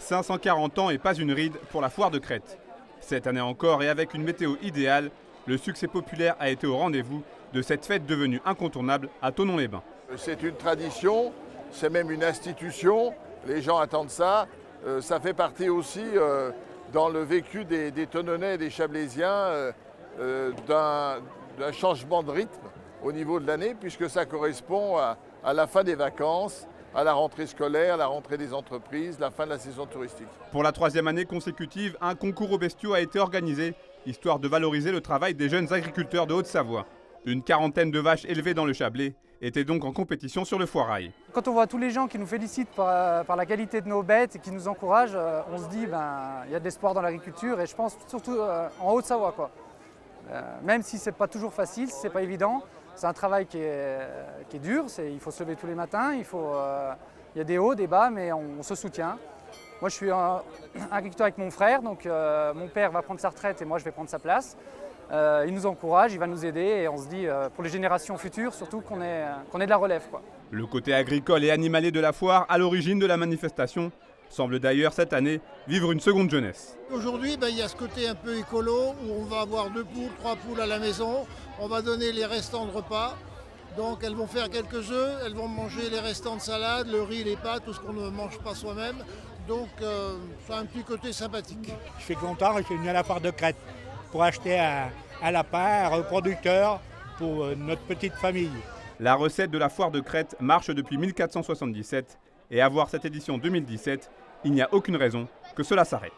540 ans et pas une ride pour la foire de Crète. Cette année encore et avec une météo idéale, le succès populaire a été au rendez-vous de cette fête devenue incontournable à Thonon-les-Bains. C'est une tradition, c'est même une institution, les gens attendent ça. Ça fait partie aussi dans le vécu des Thononnais et des Chablaisiens d'un changement de rythme au niveau de l'année, puisque ça correspond à la fin des vacances, à la rentrée scolaire, la rentrée des entreprises, la fin de la saison touristique. Pour la 3e année consécutive, un concours aux bestiaux a été organisé, histoire de valoriser le travail des jeunes agriculteurs de Haute-Savoie. Une quarantaine de vaches élevées dans le Chablais étaient donc en compétition sur le foirail. Quand on voit tous les gens qui nous félicitent par la qualité de nos bêtes et qui nous encouragent, on se dit il y a de l'espoir dans l'agriculture, et je pense surtout en Haute-Savoie, quoi. Même si c'est pas toujours facile, c'est pas évident. C'est un travail qui est dur, il faut se lever tous les matins, il y a des hauts, des bas, mais on se soutient. Moi je suis agriculteur avec mon frère, donc mon père va prendre sa retraite et moi je vais prendre sa place. Il nous encourage, il va nous aider et on se dit pour les générations futures surtout qu'on est de la relève, quoi. Le côté agricole et animalier de la foire, à l'origine de la manifestation, semble d'ailleurs cette année vivre une seconde jeunesse. Aujourd'hui, il y a ce côté un peu écolo où on va avoir 2 poules, 3 poules à la maison. On va donner les restants de repas. Donc elles vont faire quelques œufs, elles vont manger les restants de salade, le riz, les pâtes, tout ce qu'on ne mange pas soi-même. Donc ça a un petit côté sympathique. Je suis content, je suis venu à la foire de Crète pour acheter un lapin, un reproducteur pour notre petite famille. La recette de la foire de Crète marche depuis 1477 et à voir cette édition 2017, il n'y a aucune raison que cela s'arrête.